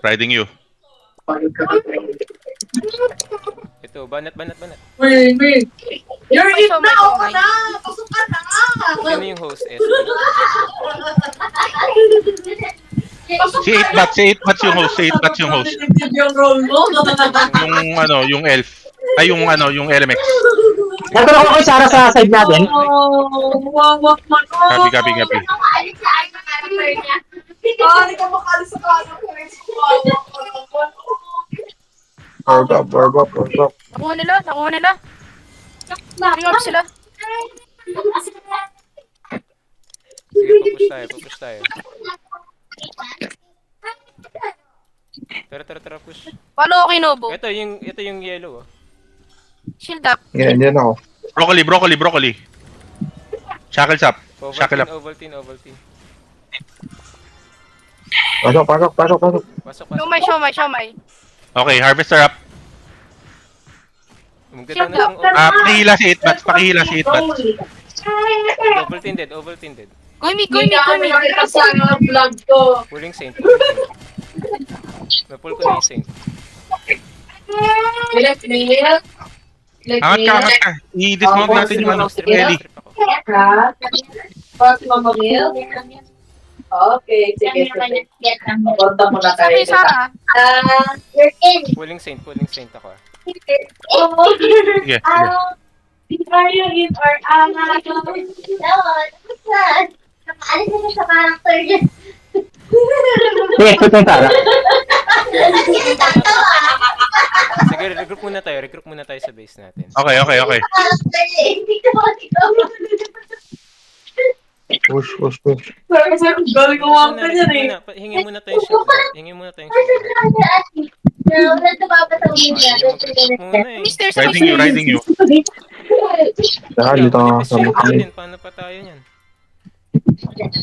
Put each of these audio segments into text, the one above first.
Riding you. Ito, banat. Wait. You're May in show, na! may show, Oo may. na! Pasok ka na! Sino yung host, SB? Pasok Si 8 bats, si 8 bats yung host, si 8 bats yung host. yung role mo. Yung yung LMX. Nagkaroon ko kay Sarah sa side natin. Wawak man. Copy. Hindi ka makalis sa character. Orb up. Nakuha nila. Bring up sila. Sige, pupush tayo. Tara, push. Follow ako kay Nobo. Ito yung yellow, oh. Shield up. Yan ako. Broccoli. Shackles up. Shackle up. Ovaltine. Pasok. Pasok. Siomay. Okay, harvester up. Magdala na ng Pakihila si 8 bats, Ovaltine dead. Go me. Kasi ang vlog ko. Pulling Saint. Napul ko na yung Saint. Angat ka. I-dismount natin yung Ellie. Strip ako. Si Mama Mil? Okay, sige. Punta mo na tayo. Sabi Sarah. You're in. Pulling Saint ako, ah. Sige. Are you in or out? No, what's that? Nakaalis na sa character niya. Sige, put yung Sarah. Sige, regroup muna tayo sa base natin. Okay. Character niya. Hindi ka makikita. Push. Galing ko mga kanya eh. Hingin muna tayong shield. No, nagtababataw niya. Muna eh. Mister, sa Riding you. Dito nga sa Shield mukha natin, paano pa tayo niyan?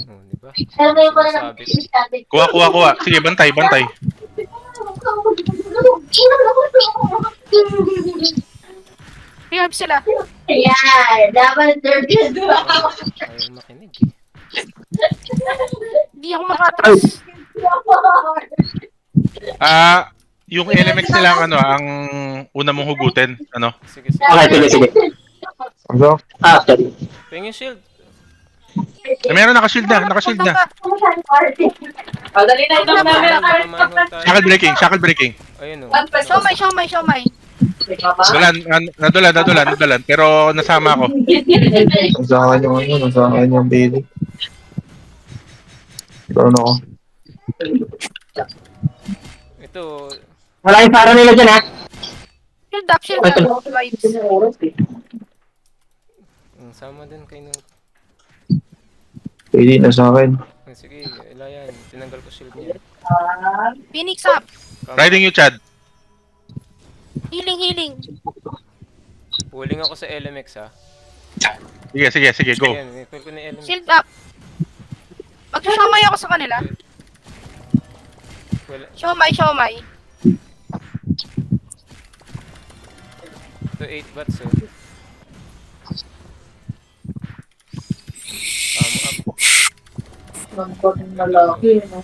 Oh, diba? Alam mo yung pala Sabi ng ko. Kuha. Sige, bantay. Bring up sila. Ayan, dapat turtle. Ayaw makinig eh. Hindi ako makatras. Yung LMX nila ang una mong hugutin, ano? Sige. Okay, sige. Ano? Sorry. Pingin shield. Meron naka-shield na. Dali na ito namin. Shackle breaking. Ayun o. Siomay. Nadulan, pero nasama ako. Nasakan yung Bailey. Doon ako. Ito, Wala yung Sarah nila dyan, ha? Shield up. Vibes. sama din kay nung... Pwede na sa akin. Sige, Ilayan, tinanggal ko shield niya. Phoenix up. Riding you, Chad. Healing. Pulling ako sa LMX, ha. Sige, go. Ayan, may pull ko na LMX. Shield up. Magsasamay ako sa kanila. Wala. Siomay. Ito 8 bats, oh. Up. Nagpagin na laki, no?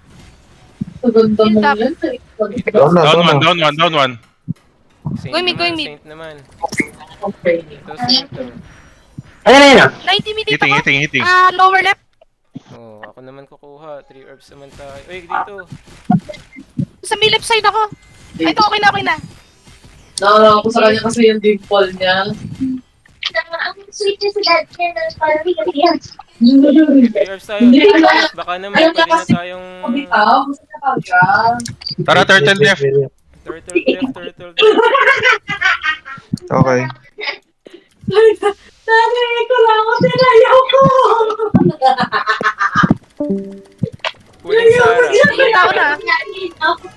Maganda mo yan, eh. Down one. Saint Going naman, mid. Saint naman. Okay. Ito, Saint, to. Ayan. Na-intimidate ako. Hitting. Lower left. Oh, ako naman kukuha. 3 herbs naman tayo. Uy, dito. Sa may left side ako. Ay, ito, okay na. Nakakala ko sa kanya kasi yung dimple niya. Ang sweet niya sa dad niya. Parang yan. 3 herbs tayo. Baka naman pwede na tayong... Pabitaw, gusto na talaga. Tara, turtle left. Turtle. Okay. Nanay ko lang ako, tinayaw ko! Pulling Sarah. Kita ko na.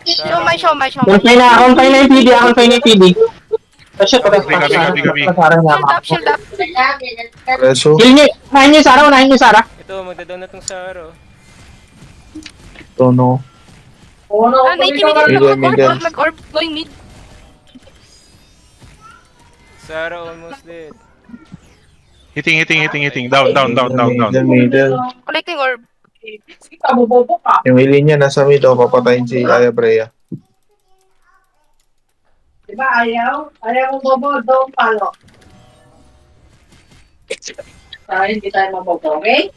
Siomay. Confine na yung PD. Shit, Gabi. Shield up. Preso. Unahin niyo, Sarah. Ito, magda-down na tong Sarah. Tono. Oo na, Na-intimidate ako. Middle. Mag-orb. Going mid. Sarah almost dead. Hitting. Down. Middle. Collecting orb. Sige ka, bobobo ka. Yung hili niya nasa middle, papatayin si Aya Brea. Diba ayaw? Ayaw mo bobo, don't follow. Para hindi tayo mabobo, okay?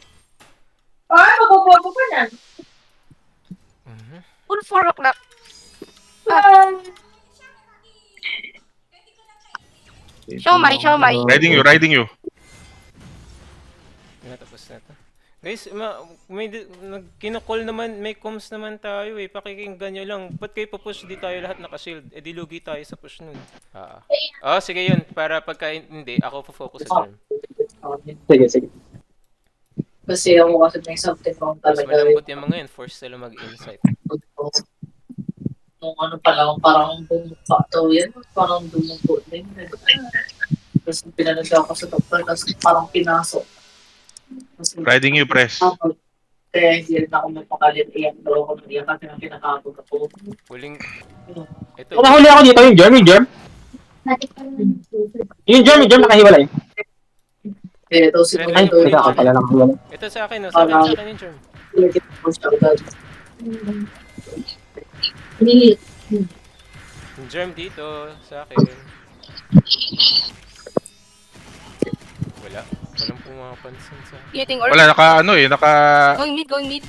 Ay, mabobo pa yan. Mhm. Full 4 o'clock. Siomay, siomay. Riding you. Yun na, tapos na to. Guys, may kinukol naman, may comms naman tayo eh. Pakikinggan nyo lang. Ba't kayo pupush? Di tayo lahat naka-shield. Eh di lugi tayo sa push nun. Oh, sige yun. Para pagka hindi, ako focus sa term. Sige. Kasi ako kasi may something wrong Mas talaga. malambot yung mga yun. Force sila mag-insight. Nung ano pa lang, parang bumukha daw yan. Parang dumugo din. Tapos pinanag ako sa doktor, tapos parang pinasok. Riding you, press. Kaya hindi rin ako magpakalit. Iyak daw ako nang iyak kasi nang kinakabog ako. Huling... Ito. Kung nahuli ako dito, yung germ. Yung germ nakahiwalay. Kaya daw siguro Ay, ito Teka, ako pala nakahiwalay. Ito sa akin, no? Sa akin yung germ. Yung germ dito, sa akin. Walang pumapansin sa... Getting or... Wala, naka. Going mid, going mid.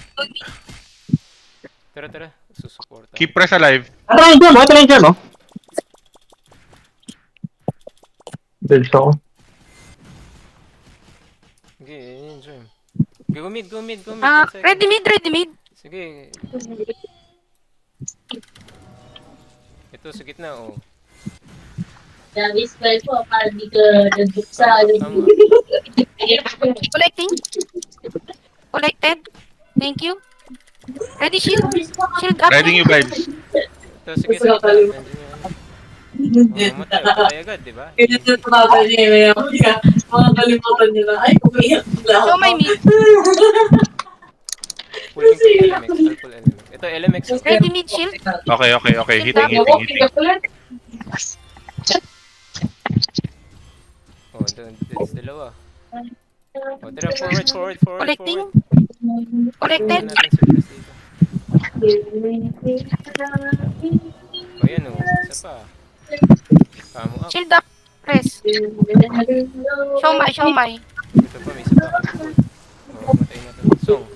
Tara, susuporta. Keep press alive. Ito na yung germ, Build ako. Sige, yun yung germ. Go mid. 10 seconds. Ready mid. Sige. Ito sa gitna, oh. Davis spell ko, para di ka nagduksa. Tama. Collecting. Collected. Thank you. Ready shield. Shield up. Riding you, vibes. Ito, sige, sa gitna. Nandiyan yan. Oh, matay agad, di ba? Kaya ito tumagal niya. Mga kalimutan niya na, ay, umiyak na ako. Siomay mid. Pulling ko yung LMX. I'll pull LMX. Ito, LMX. Ready mid shield. Okay. Hitting. Oh, it's dalawa. Oh, tara, forward. Collecting. Collected. Tignan natin si Chris dito. Oh, yan oh. Isa pa. Kamo up. Shield up. Press. Siomay. Ito pa, may isa pa. Oh, matay na to. Song.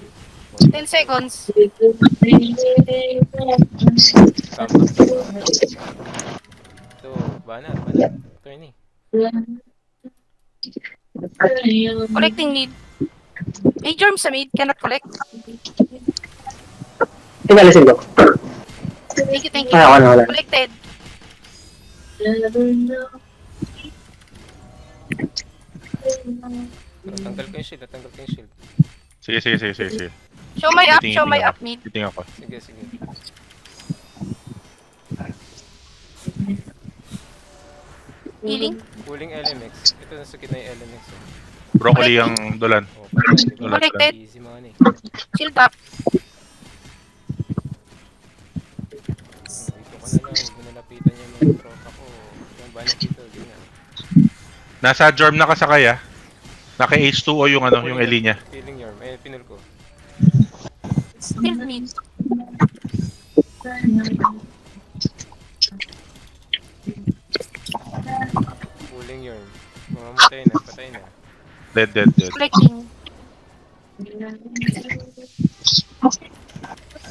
10 seconds. Kamo up. Ito, banat. Attorney. Collecting mid. May germ sa mid. Cannot collect. Inalisin ko. Thank you. Ay, wala. Collected. Tanggal ko yung shield. Sige. Siomay up mid. Hitting ako. Sige. Healing. Pulling LMX. Ito, nasa gitna yung LMX. Oh. Broccoli ang dolan. Oh, patay. Dolan. Collected. Easy money. Shield up. Dito ko na lang. Huwag mo nalapitan yung mga tropa ko. Yung banat dito. Ganyan. Nasa germ na kasakay ah. Naka H2O yung yung Eli niya. Feeling yarm. Pinul ko. Shield mid. Pulling yarm. Mamamatay na. Patay na. Dead. Collecting.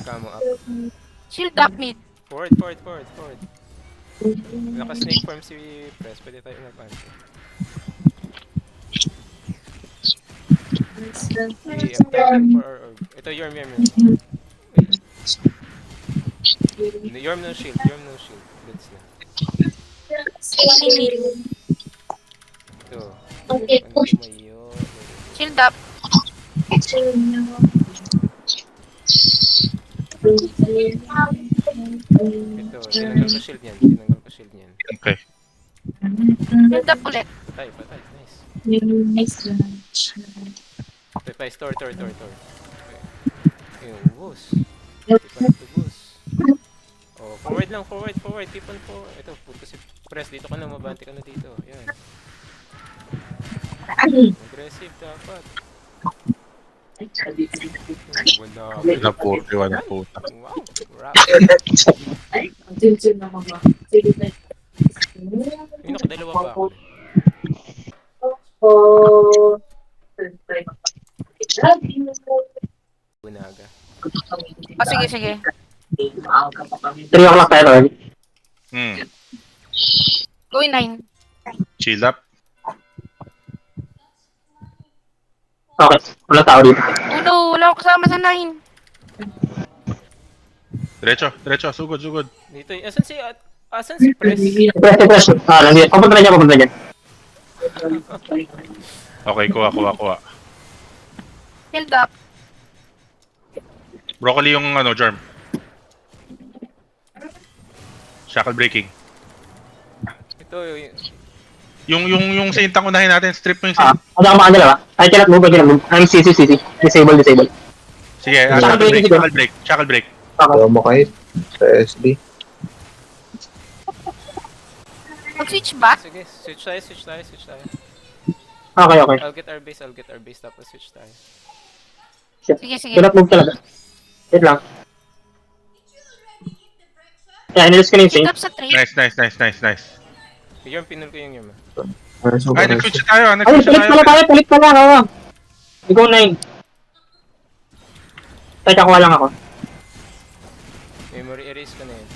Kamo up. Shield up mid. Forward. Naka-snake form si Press. Pwede tayo umapante. I'm taking for our orb. Ito, Yorm. Yorm no shield. Goods na. Healing mid. Ito. Okay. Ano tumayo? Shield up. Ito, tinanggal ko shield niyan. Okay. Shield up ulit. Patay. Nice. Patay. Store. Okay. Yung boss. Oh, forward. Keep on forward. Ito, puto si Press. Dito ka na, mabante ka na dito. Yan. Aggressive dapat. Wala po. Wow. Rap. Ang chill na mga. Sige, Yun, nakadalawa pa ako. Oh. Love you. Bunaga. Ah, sige, sige. Maaga pa kami. 3 o'clock tayo, Lord. Gawin 9. Chill up. Okay, wala tao dito. Oh no, wala akong kasama sa 9. Diretso, sugod. Dito, asan si Press? Press. Nandiyan. Papunta na dyan. Okay, kuha. Held up. Broccoli yung germ. Shackle breaking. Ito, Yung sintang unahin natin, strip mo yung Ah, sintang. ano ka makagala ba? I cannot move. I'm CC. Disable. Sige, shackle break. Okay. Ayaw mo kahit sa SD. Mag-switch ba? sige, switch tayo. Okay. I'll get our base, tapos switch tayo. Sige, sige. Do not move talaga. Wait lang. Yeah, inilis ko na yung Held sync. up sa 3. Nice. Yung pinul ko yung yun. Ay, nag-switch tayo. Ay, palit pala. Oo. Ikaw 9. Teka, kuha lang ako. Memory erase ko na yun.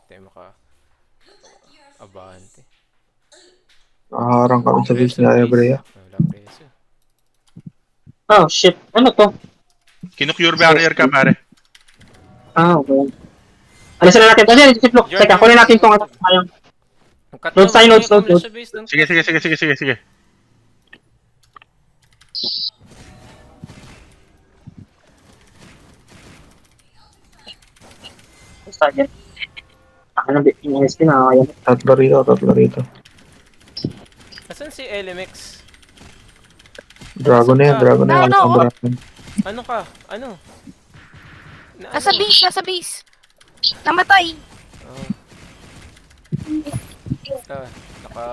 Tayo Abante. Nakaharang kami sa base ni Ayabrea. Walang preso. Oh, shit. Ano to? Kinukure barrier ka, pare. Okay. Alisin na natin. Kasi, siplok. Teka, kunin natin itong ano. Ayun. Notes tayo, notes. Sige. Target. Ako na, inis ko na. Ayun. Tatlo rito. Asan si LMX? Dragon na yan. No. Ang dragon. Ano ka? Ano? Nasa base. Namatay. Oh. Naka...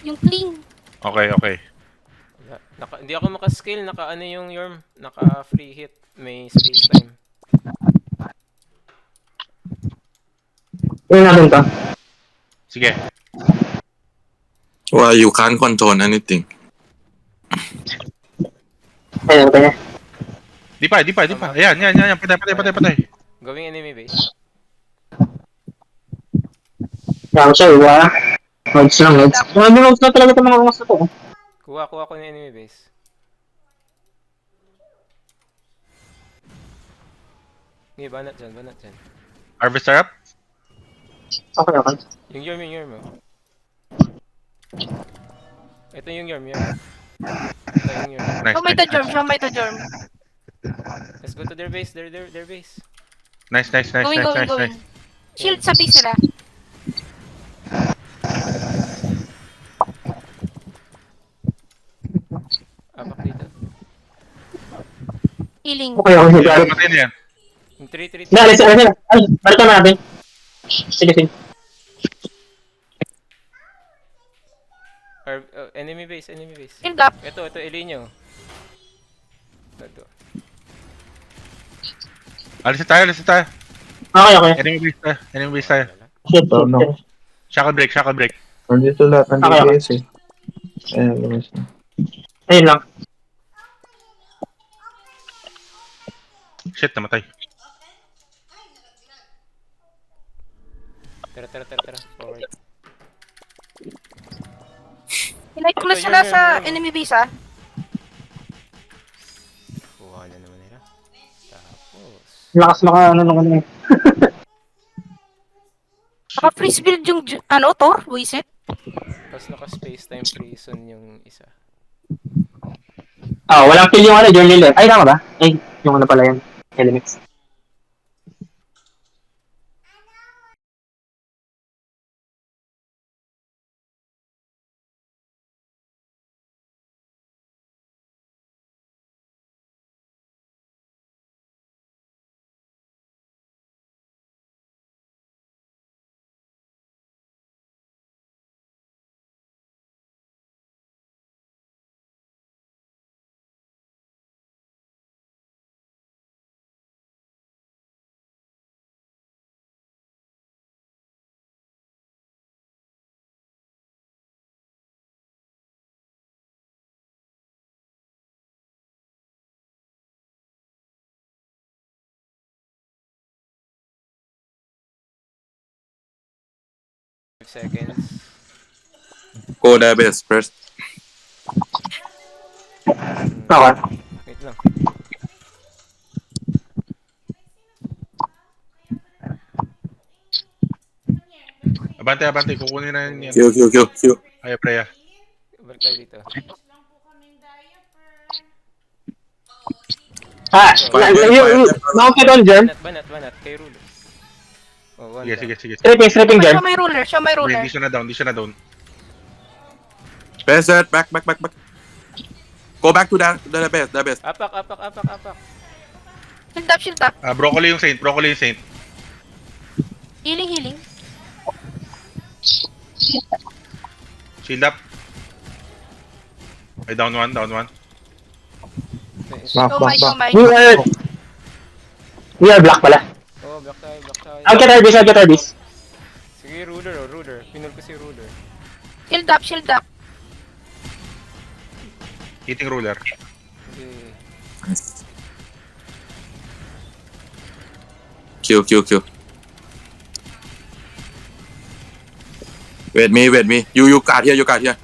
Yung clean. Okay. Hindi ako maka-skill. Naka ano yung Yorm? Naka free hit. May space time. Kunin natin to. Sige. Well, you can't control anything. Ayun, kanya. Di pa. Ayan. Patay. Gawing enemy base. Kaya siya, iwa. Nodes lang. Mga nodes na talaga itong mga ungas na to. Kuha ko ng enemy base. Okay, banat dyan. Harvester up. Okay. Yung Yorm oh. Ito yung Yorm. Nice. Show may to germ. Let's go to their base. Their base. Nice. Going. Shield sa base sila. Abak dito. Healing. Okay. Matay na yan. Yung 3. Hindi, alisin. Ay, balikan na natin. Sige. Enemy base. Held up. Ito, Elinyo. Ito. Alisin tayo. Okay. Enemy base tayo. Shit. Shackle break. Nandito lahat ng Okay. DPS eh. Ayan, lumas na. Ayun lang. Shit, namatay. Tara. Forward. Hinay ko na Ito, sila Yorm. sa enemy base Kuha na naman nila. Tapos... Lakas nung ano eh. Naka-freeze build yung Thor, Wiset. Tapos naka-space time prison yung isa. Walang kill yung Journey Left. Ay, tama ba? Ay, yung ano pala yan. Elements. seconds. Go there base first. Okay. Wait lang. Abante, abante. Kukunin na yun yan. Q. Ay, Freya. Balik tayo dito. Mounted on germ. Banat. Kay Rulo. Oh, one Sige, down. sige. Stripping germ. Show my ruler, show my ruler. Hindi siya na down. Base set, back. Go back to the base. Apak. Shield up. Broccoli yung Saint. Healing. Shield up. Ay, down one. Nice. Back. Show my. We are black pala. Oh, back tayo. I'll get Arbis. Sige, ruler. Pinul ko si ruler. Shield up. Hitting ruler. Sige. Q. Wait me. You guard here.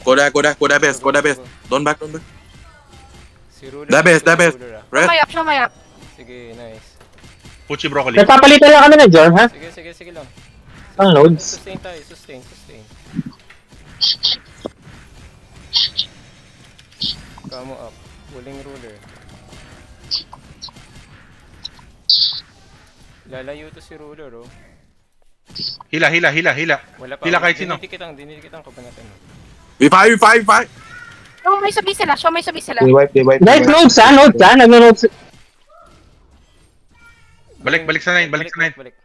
Go there base. Don't back. Si ruler. That base. Ruler, ah. Rest. Show my up. Sige, nice. Puchi broccoli. Nagpapalitan lang kami ng germ, ha? Sige lang. Ang loads. Sustain tayo. Kamo up. Huling ruler. Lalayo to si ruler, oh. Hila. Wala pa. Hila kahit sino. Dinidikitan ko ba natin? We fight. Show my sabi sila. They wipe. Guys, nodes, ha? Nag-nodes. Balik sa 9. Balik.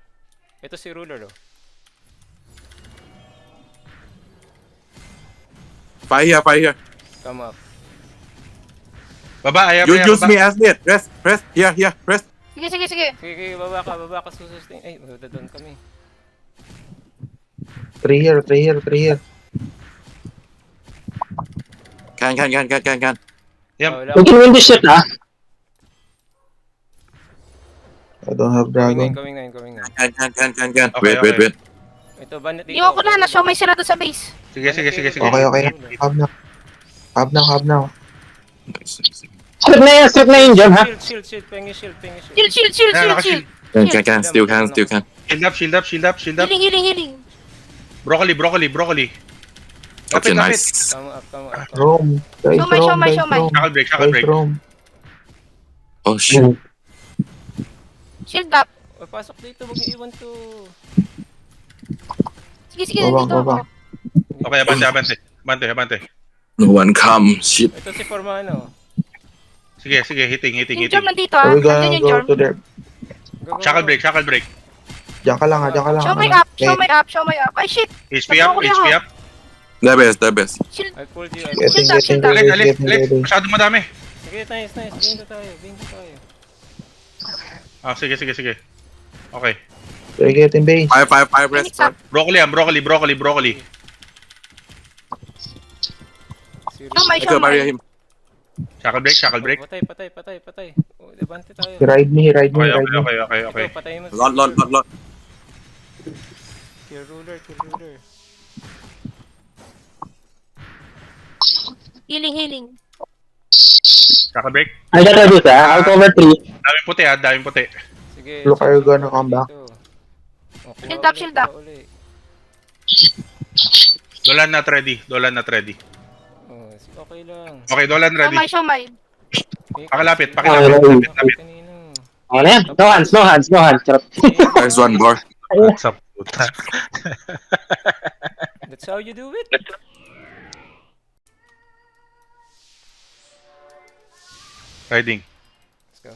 Ito si ruler, oh. Fight here. Come up. Baba, ayaw. You use me as lead. Rest. Here. Rest. Sige. Sige, baba ka, susustain. Ay, doon kami. 3 here. Can. Yep. Wala. We can win this shit, ha? I don't have dragon. Going na. Can. Okay. Wait. Ito, banat dito. Iwan ko na, show my sila doon sa base. Sige. Okay. Hab na. Strip na yung germ, ha? Shield. Pengi shield. Shield. Can. Still can. Shield up. Healing. Broccoli. Okay, Lapit. nice. Come up. Rome. Guys, Show my. Shackle break. Rome. Oh shit. Shield up. O, pasok dito, wag niyo iwan to. Sige, Baba. nandito ako. Okay, abante. No one come. Shit. Ito si Formano. Sige, hitting. Yung germ nandito, ha? Are we gonna Nandun yung go germ. to there? Go. Shackle break. Diyan ka lang. Show my up. Ay, shit. HP up. The best. Shield. I pulled you. Getting Alit. ready. Masyado madami. Sige, nice. Bingo tayo. Sige. Okay. They're getting base. Five rest. Broccoli. Show my. I barrier him. Shackle break. Patay. O, labante tayo. Ride me. Okay. Ito, patayin mo si Lot. Kill ruler. Healing. Shackle break. I got Arbis, ha? I'll cover 3. Daming puti. Sige. Look, are you gonna come back? Shield up. Dolan not ready. Oh, okay lang. Okay, Dolan ready. Show my. Pakilapit. Kanino? Ano na yan? No hands. Charot. There's one more. Sa puta. That's how you do it. Riding. Let's go.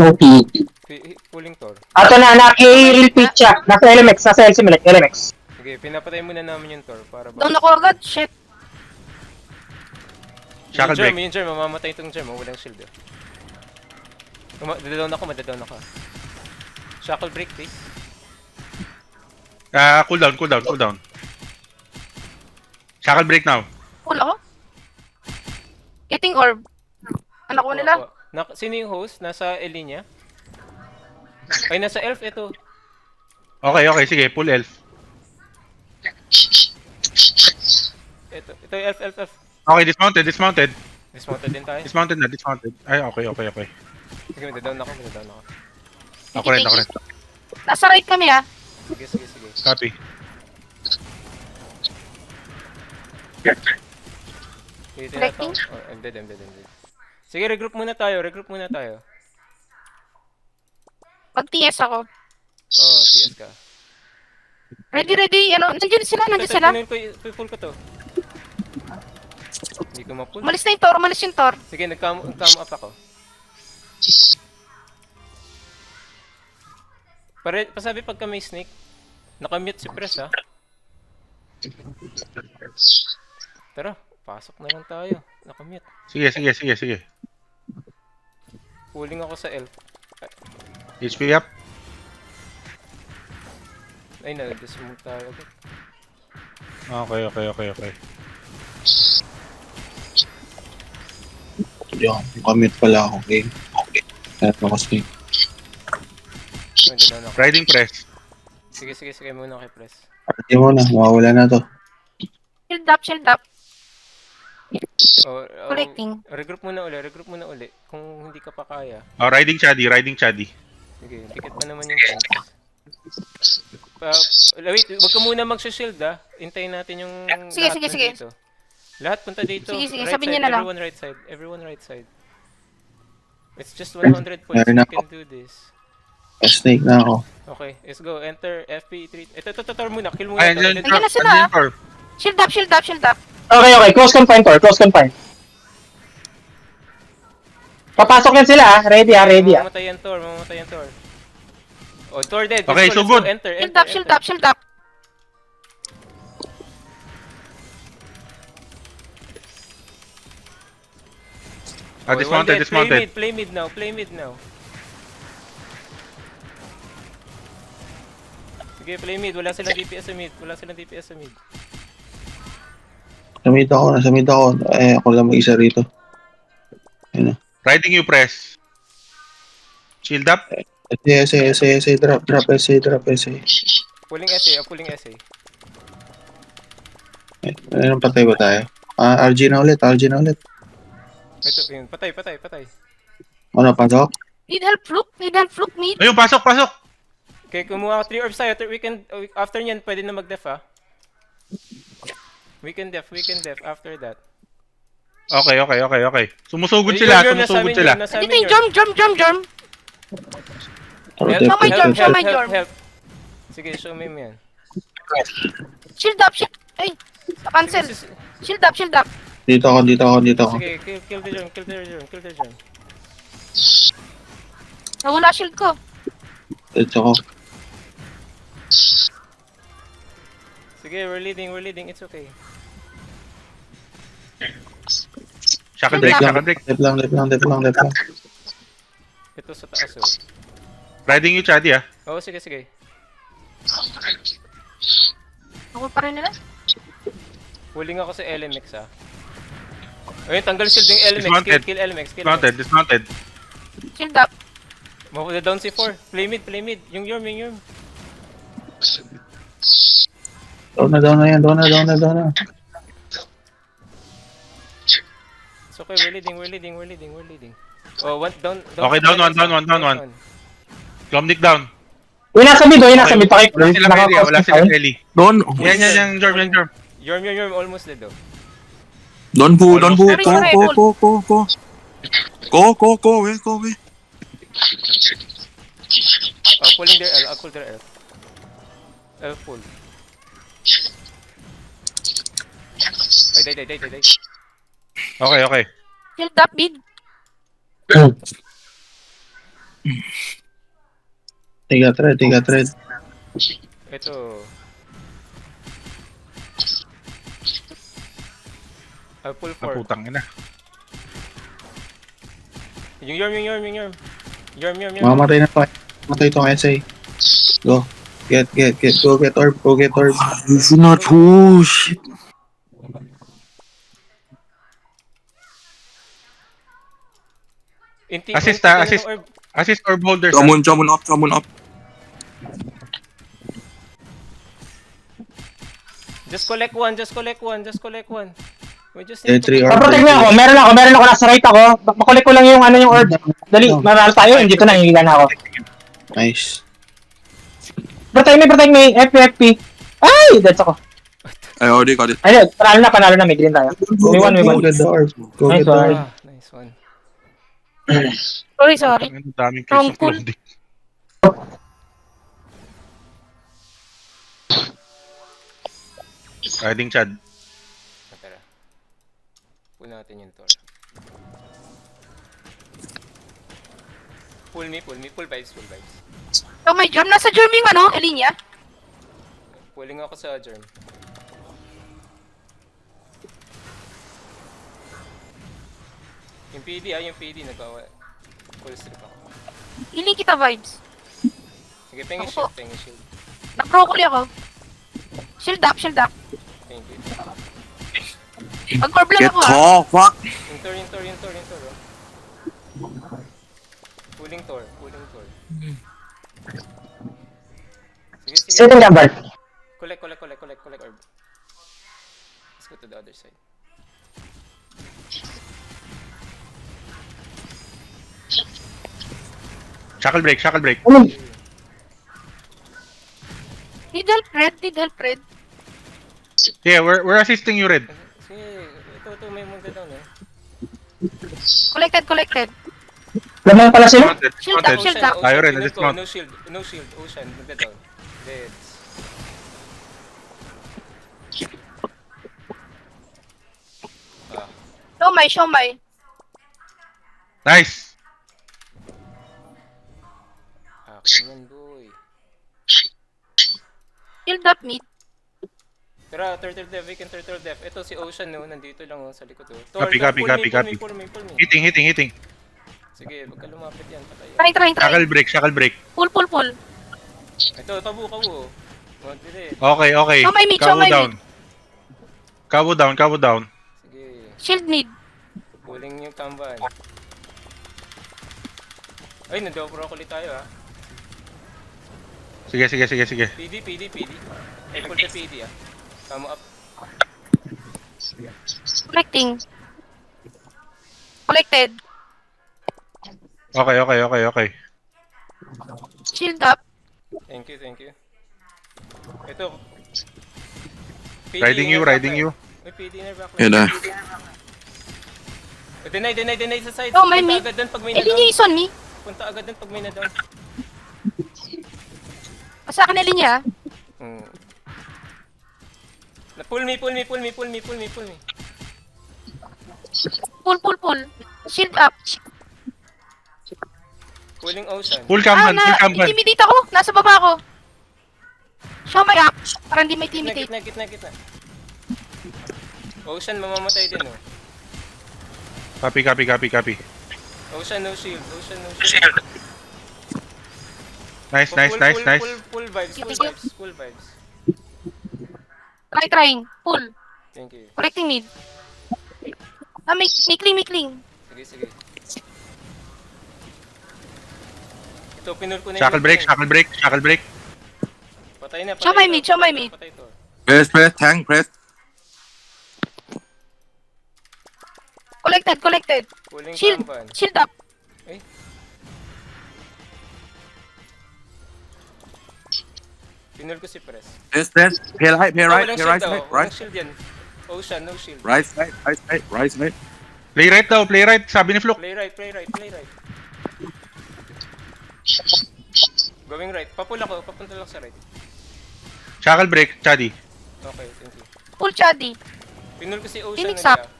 OP. Pulling Tor. Ato na, naki-repeat siya. Nasa LMX. Sige, pinapatay muna namin yung Tor para ba. Down ako agad. Shit. Shackle break. Yung germ, mamamatay itong germ, walang shield. Madadown ako. Shackle break, please. Cool down. Shackle break now. Cool ako. Getting orb. Anak ko nila. Sino yung host? Nasa Elinia? Ay, nasa elf ito. Okay, okay, sige, full elf. Ito yung elf. Okay, dismounted. Dismounted din tayo. Dismounted. Ay, okay. Sige, down ako. Ako rin. Nasa right kami ah. Sige. Copy. Dito na to. Collecting? Oh, I'm dead. Sige, regroup muna tayo. Mag-TS ako. Oh, TS ka. Ready. Ano, nandiyan sila. Pinuin ko, pull ko to. Hindi ko ma-pull. Umalis yung Tor. Sige, nag-cam up ako. Pasabi pagka may snake, nakamute si Press ha. Tara, pasok na lang tayo. Nakamute. Sige. Pulling ako sa elf. HP up. Ay, nag-dismove tayo agad. Okay. Yan, commit pala ako game. Okay. Kaya ako snake. Ay, doon ako. Riding press. Sige muna kay Press. Party mo na, mawawala na to. Shield up. Oh, Collecting. regroup muna uli. Kung hindi ka pa kaya. Oh, riding Chaddy. Sige, dikit pa naman yung fence. Wait, wag ka muna mag-shield ah. Hintayin natin yung Sige, lahat sige. nandito. Lahat punta dito. Sige, Right sabihin side, niyo na lang. Everyone right side. It's just 100 points. Meron We ako. can do this. Snake na ako. Okay, let's go. Enter FP3. Ito muna. Kill muna. Ay, to. andyan Nandiyan na sila, andyan ah. Tor. Shield up. Okay. Close confine. Papasok yan sila ah. Ready ah. Mamamatay yan, Tor. Oh, Tor dead. Okay, Let's so go. good. Enter. Shield up. Okay, one dead. Dismounted. Play mid now. Sige, play mid. Wala silang DPS sa mid. Nasa mid ako. Ako lang mag-isa rito. Riding you press. Shield up. SA, drop, SA. Pulling SA. Anong patay ba tayo? RG na ulit. Ito, yun. Patay. Ano, pasok? Need help fluke mid. Ayun, pasok. Okay, kumuha ako 3 orbs tayo. We can, after nyan, pwede na mag-def ah. We can def after that. Okay. Sumusugod Yun, sila. nasa amin yun, nasa amin Dito yung Jorm. Show my Jorm. Help. Sige, show me yan. Shield up. Ay, cancel. Shield up. Dito ako. Sige, kill the germ. Nawala shield ko. Dito ako. Sige, we're leading. It's okay. Shaka Drake. Dip lang. Ito sa taas oh. Riding you Chaddy ah. Oo, sige. Ako pa rin nila. Pulling ako sa LMX ah. Ayun, tanggal shield yung LMX. Dismounted. Kill LMX. Dismounted. Shield up. Mapunta down si 4. Play mid. Yung Yorm. Down na yan. It's okay, we're leading. Oh, down. Okay, down one. Klomnik down. Uy, nasa mid. Pakik. Wala silang Ellie. Don. Yan, Jorm. Yorm, almost dead oh. Don bu. Go. Go. Pulling their L. I'll pull their L. L pull. Ay, die. Okay. Shield up mid. Tiga thread. Ito. I'll pull 4. Putang ina. Yung Yorm. Mamatay na pa. Matay itong SA. Go. Get. Go get orb. You should not push. Assist. Ng orb. Assist or boulders. Jomun up. Just collect one. We just Eh, need to... 3 or Paprotect mo ako. Meron ako. Nasa right ako. Makulik ko lang yung orb. Dali, maralo tayo. Hindi ko na. Hihila na ako. Nice. Protect me. FP. Ay! That's ako. I already got it. Ayun, panalo na. May green tayo. Go, We won. go get the orb. Go Nice get the one. orb. Nice one. Sorry. Ang daming Wrong case of pool. loading. Riding Chad. Tara. Pull natin yung Tor. Pull vibes. Oh, may germ. Nasa germ yung Elinya. Pulling ako sa germ. Yung PD nagawa. Full strip ako. Healing kita vibes. Sige, pengi Ako. shield. Nag-broccoli ako. Shield up. Thank you. Mag-orb lang Get ako ha. tall, fuck. Yung Tor, oh. Pulling Tor. Sige. Sitting gambar. Collect orb. Let's go to the other side. Shackle break. Need help, Red. Yeah, we're assisting you, Red. Sige, ito may magda-down eh. Collected. Lamang pala sila. Shield up. Tayo rin, Ocean, dismount. no shield. Ocean, magda-down. Deads. Show my. Nice. Akin yan, boy. Shield up mid. Tara, turtle death. Ito si Ocean, no? Nandito lang sa likod, oh. Copy. Pull me. Hitting. Sige, wag ka lumapit yan. Patay. Try. Shackle break. Pull. Ito, tabu. Dili. Okay. Show my mid, show my Kabo down. Sige, Shield mid. pulling yung tamban. Ay, nag-broccoli tayo, ha? Sige. PD. Ay, pull the PD, ah. Come up. Collected. Okay. Shield up. Thank you. Ito. Riding you. May PD in our backline. Yun na. Deny sa side. Oh, may Punta mid. agad dun pag may Elinya na-down. is on me. Punta agad dun pag may na-down. Sa akin Elinya. Pull me. Pull. Shield up. Pulling Ocean. Full campan. Intimidate ako. Nasa baba ako. Show my up. Para hindi may intimidate. Gitna. Ocean, mamamatay din, oh. Copy. Ocean, no shield. Nice. Full vibes. Trying. Pull. Thank you. Collecting mid. May cling. Sige. Ito, pinul ko na Shackle break. Patay na. Show my mid. Patay to. Press, tank, press. Collected. Pulling Shield. tamban. Shield up. Pinul ko si Press. Press. Pay right, Walang pay right, shield daw. right. Walang shield yan. Ocean, no shield. Right side. Play right. Sabi ni Fluke. Play right. Going right. Papul ako. Papunta lang sa right. Shackle break, Chadi. Okay, thank you. Pull Chaddy. Pinul ko si Ocean. Phoenix na up. niya.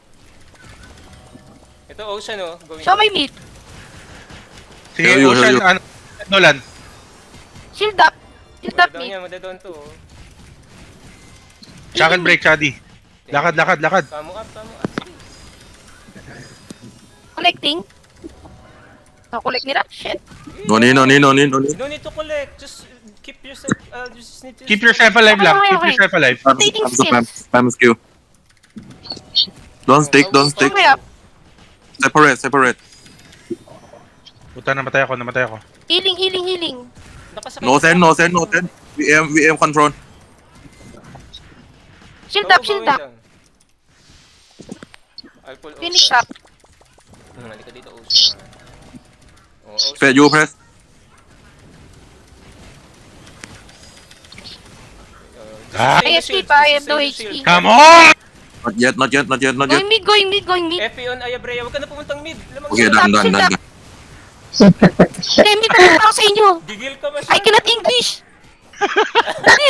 Ito Ocean, oh. Going Show my mid. Sige, Hear you. Ocean, Nolan. Shield up mid. Madadown to, oh. Shackle break, Chadi. Lakad. Kamo up. Collecting. Collect nila. Shit. No need. You don't need to collect. Just keep yourself, just need to... Keep yourself alive lang. Okay. Rotating skills. Spam skill. Don't stick. Show my up. Separate. Puta, namatay ako. Healing, healing, healing. Nakasakay. No send, no send, no send. We aim control. Shield up, shield up. I'll pull Finish Osa. up. Halika dito, Osa. Oh, Osa. Fed, you press. Ah! I escape, I have no HP. Come on! Not yet, not yet, not yet, not yet. Going mid, going mid, going mid. FP on Ayabrea, huwag ka na pumuntang mid. Lamang Okay, ka. done. Demi, pumunta ako sa inyo. Gigil ka masyado. I cannot English. Dali,